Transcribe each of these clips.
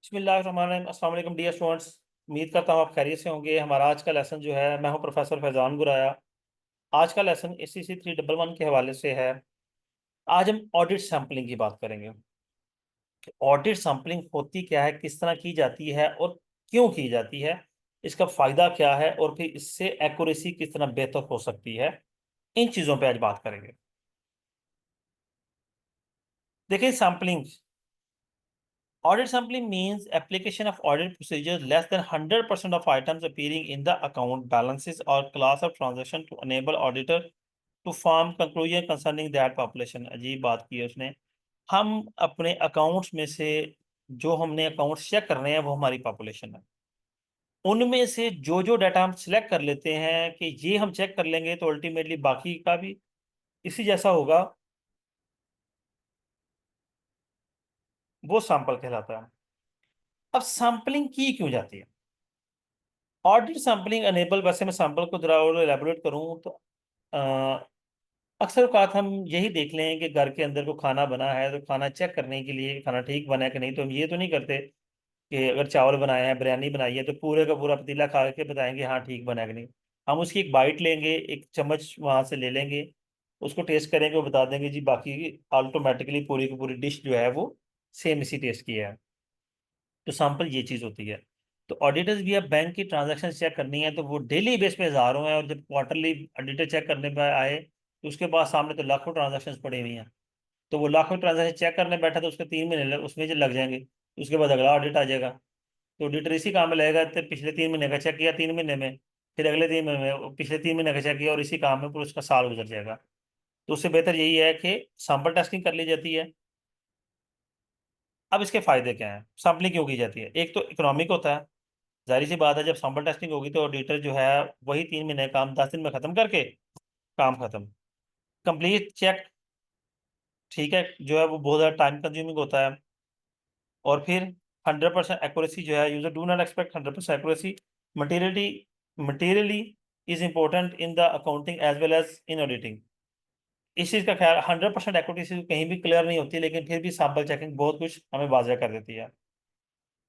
बिस्मिल्लाहिर्रहमानिर्रहीम। अस्सलाम वालेकुम डियर स्टूडेंट्स। उम्मीद करता हूँ आप खैरियत से होंगे। हमारा आज का लेसन जो है, मैं हूँ प्रोफेसर फैजान गुराया। आज का लेसन ACC 311 के हवाले से है। आज हम ऑडिट सैम्पलिंग की बात करेंगे कि ऑडिट सैम्पलिंग होती क्या है, किस तरह की जाती है और क्यों की जाती है, इसका फ़ायदा क्या है और फिर इससे एक्यूरेसी किस तरह बेहतर हो सकती है। इन चीज़ों पे आज बात करेंगे। देखिए, sampling audit sampling means application of audit procedures less than 100% of items appearing in the account balances or class of transaction to enable auditor to form conclusion concerning that population। अजीब बात की है उसने। हम अपने अकाउंट्स में से जो हमने अकाउंट्स चेक करने हैं वो हमारी पॉपुलेशन है। उनमें से जो जो डाटा हम सिलेक्ट कर लेते हैं कि ये हम चेक कर लेंगे तो अल्टीमेटली बाकी का भी इसी जैसा होगा, वो सैंपल कहलाता है। अब सैंपलिंग की क्यों जाती है? ऑडिट सैम्पलिंग अनेबल, वैसे मैं सैंपल को जरा और एलेबोरेट करूं तो अ, अक्सर औकात हम यही देख लें कि घर के अंदर को खाना बना है तो खाना चेक करने के लिए खाना ठीक बना है कि नहीं, तो हम ये तो नहीं करते कि अगर चावल बनाए हैं, बिरयानी बनाई है तो पूरे का पूरा पतीला खा के बताएंगे हाँ ठीक बना है कि नहीं। हम उसकी एक बाइट लेंगे, एक चम्मच वहां से ले लेंगे, उसको टेस्ट करेंगे, वो बता देंगे जी बाकी ऑटोमेटिकली पूरी की पूरी डिश जो है वो सेम इसी टेस्ट की है। तो सैंपल ये चीज होती है। तो ऑडिटर्स भी अब बैंक की ट्रांजैक्शन चेक करनी है तो वो डेली बेस पे हजारों हैं, और जब क्वार्टरली ऑडिटर चेक करने पे आए तो उसके पास सामने तो लाखों ट्रांजैक्शन पड़ी हुई हैं। तो वो लाखों ट्रांजैक्शन चेक करने बैठा तो उसके 3 महीने उसमें जो लग जाएंगे। उसके बाद अगला ऑडिट आ जाएगा, तो ऑडिटर इसी काम में लगेगा। तो पिछले 3 महीने का चेक किया 3 महीने में, फिर अगले 3 महीने में पिछले 3 महीने का चेक किया, और इसी काम में पूरा उसका साल गुजर जाएगा। तो उससे बेहतर यही है कि सैंपल टेस्टिंग कर ली जाती है। अब इसके फायदे क्या हैं, सैम्पलिंग क्यों की जाती है? एक तो इकोनॉमिक होता है। जाहिर सी बात है, जब सैंपल टेस्टिंग होगी तो ऑडिटर जो है वही 3 महीने काम 10 दिन में खत्म करके काम खत्म। कंप्लीट चेक, ठीक है, जो है वो बहुत ज़्यादा टाइम कंज्यूमिंग होता है। और फिर 100% एक्यूरेसी जो है, user do not expect 100% accuracy. Materiality materiality is important in the accounting as well as in auditing. इस चीज़ का ख्याल, 100% एक्यूरेसी कहीं भी क्लियर नहीं होती, लेकिन फिर भी सैंपल चेकिंग बहुत कुछ हमें वाज़ेह कर देती है।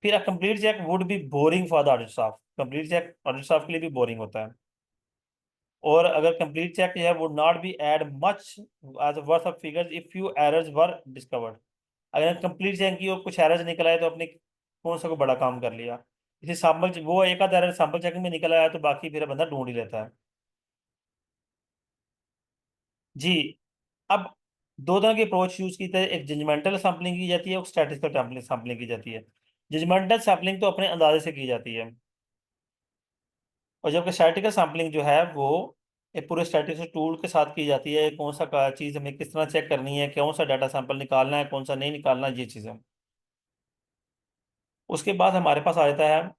फिर complete check would be boring for the audit staff. Complete check audit staff के लिए भी बोरिंग होता है। और अगर कंप्लीट चेक जो है would not be as much as worth of figures if few errors were discovered. अगर कंप्लीट चेक की और कुछ एरर्स निकल आए तो अपने कौन सा को बड़ा काम कर लिया। इसी सैम्पल वो एक आध एरर सैम्पल चेकिंग में निकल आया तो बाकी फिर बंदा ढूंढ ही लेता है। जी। अब दो तरह की अप्रोच यूज की जाती है, एक जजमेंटल सैम्पलिंग की जाती है, एक स्टैटिस्टिकल सैम्पलिंग की जाती है। जजमेंटल सैम्पलिंग तो अपने अंदाजे से की जाती है, और जबकि स्टैटिस्टिकल सैम्पलिंग जो है वो एक पूरे स्टैटिस्टिकल टूल के साथ की जाती है। कौन सा चीज़ हमें किस तरह चेक करनी है, कौन सा डाटा सैंपल निकालना है, कौन सा नहीं निकालना, ये चीज़ें। उसके बाद हमारे पास आ जाता है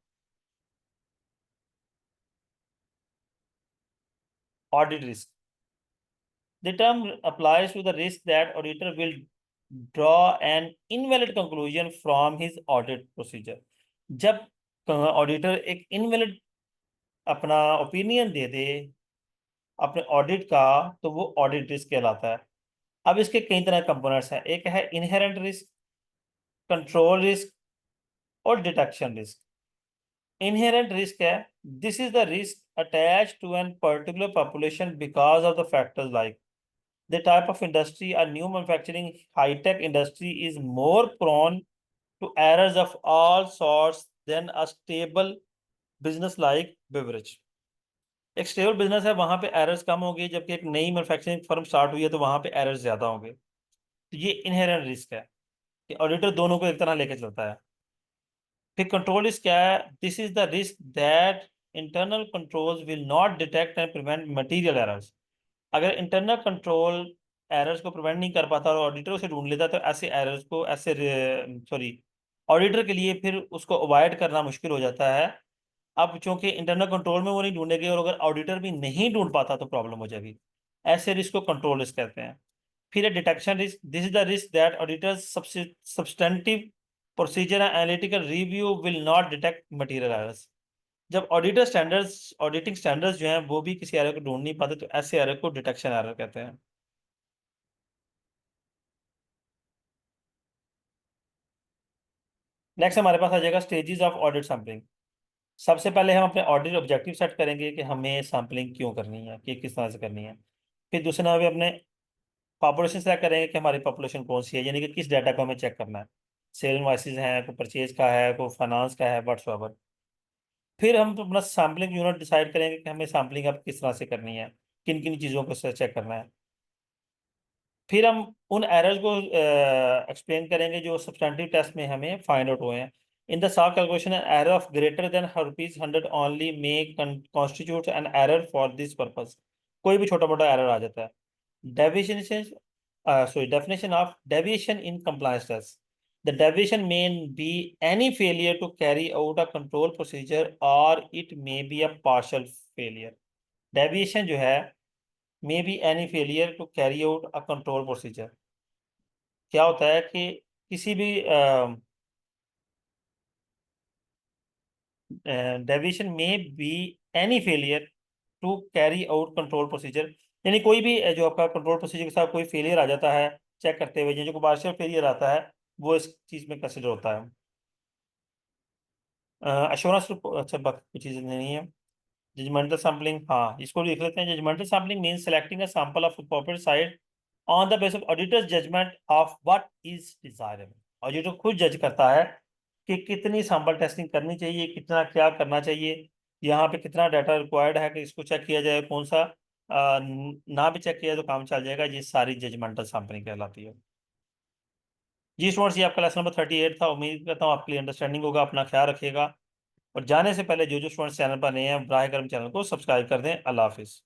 audit risk. The term applies to the risk that auditor will draw an invalid conclusion from his audit procedure. जब ऑडिटर एक इनवैलिड अपना ओपिनियन दे दे अपने ऑडिट का, तो वो ऑडिट रिस्क कहलाता है। अब इसके कई तरह के कंपोनेंट्स हैं। एक है इनहेरेंट रिस्क, कंट्रोल रिस्क और डिटेक्शन रिस्क। इनहेरेंट रिस्क है, this is the risk attach to an particular population because of the factors like the type of industry. a new manufacturing high-tech industry is more prone to errors of all sorts than a stable business like beverage। एक stable business है वहां पे errors कम होगी, जबकि एक नई manufacturing firm start हुई है तो वहां पे एरर्स ज्यादा होंगे। तो ये इनहेरेंट रिस्क है कि ऑडिटर दोनों को एक तरह लेके चलता है। फिर कंट्रोल रिस्क क्या है? This is the risk that internal controls will not detect and prevent material errors. अगर इंटरनल कंट्रोल एरर्स को प्रिवेंट नहीं कर पाता और ऑडिटर से ढूंढ लेता तो ऐसे एरर्स को ऐसे सॉरी ऑडिटर के लिए फिर उसको अवॉइड करना मुश्किल हो जाता है। अब चूंकि इंटरनल कंट्रोल में वो नहीं ढूंढेंगे और अगर ऑडिटर भी नहीं ढूंढ पाता तो प्रॉब्लम हो जाएगी। ऐसे रिस्क को कंट्रोल रिस्क कहते हैं। फिर है detection risk. This is the risk that auditors substantive procedure and analytical review will not detect material errors. जब ऑडिटर स्टैंडर्ड्स ऑडिटिंग स्टैंडर्ड्स जो हैं वो भी किसी एरर को ढूंढ नहीं पाते तो ऐसे एरर को डिटेक्शन एरर कहते हैं। नेक्स्ट हमारे पास आ जाएगा स्टेजेस ऑफ ऑडिट सैम्पलिंग। सबसे पहले हम अपने ऑडिट ऑब्जेक्टिव सेट करेंगे कि हमें सैम्पलिंग क्यों करनी है, कि किस तरह से करनी है। फिर दूसरे नंबर पे अपने पॉपुलेशन सेलेक्ट करेंगे कि हमारी पॉपुलेशन कौन सी है, यानी कि किस डाटा को हमें चेक करना है। सेल इनवॉइसेज हैं, कोई परचेज का है, कोई फाइनेंस का है, व्हाट्सएवर। फिर हम अपना सैम्पलिंग यूनिट डिसाइड करेंगे कि हमें सैम्पलिंग अब किस तरह से करनी है, किन किन चीज़ों को चेक करना है। फिर हम उन एरर्स को एक्सप्लेन करेंगे जो सब्सटेंटिव टेस्ट में हमें फाइंड आउट हुए हैं। In the solve calculation an error of greater than ₹100 only may constitute an error for this purpose. कोई भी छोटा मोटा एरर आ जाता है। Deviation sorry, definition of deviation in compliance test. The deviation may be any failure to carry out a control procedure or it may be a partial failure. Deviation जो है may be any failure to carry out a control procedure। क्या होता है कि किसी भी deviation में be any failure to carry out control procedure, यानी कोई भी जो आपका कंट्रोल प्रोसीजर के साथ कोई फेलियर आ जाता है चेक करते हुए, जो पार्शियल फेलियर आता है वो इस चीज़ में कंसिडर होता है। अश्योरेंस, अच्छा बाकी चीज़ें नहीं है। जजमेंटल सैम्पलिंग, हाँ इसको लिख लेते हैं। Judgmental sampling mean selecting a sample of appropriate side on the basis of auditor's judgement of what is desirable. Auditor खुद जज करता है कि कितनी सैंपल टेस्टिंग करनी चाहिए, कितना क्या करना चाहिए, यहाँ पे कितना डाटा रिक्वायर्ड है कि इसको चेक किया जाए, कौन सा ना भी चेक किया तो काम चल जाएगा। ये सारी जजमेंटल सैम्पलिंग कहलाती है। जी स्टूडेंट्स, ये आपका लेसन नंबर 38 था। उम्मीद करता हूँ आपके अंडरस्टैंडिंग होगा। अपना ख्याल रखिएगा और जाने से पहले जो जो स्टूडेंट्स चैनल पर नए हैं बराह करम चैनल को सब्सक्राइब कर दें। अल्लाह हाफिज़।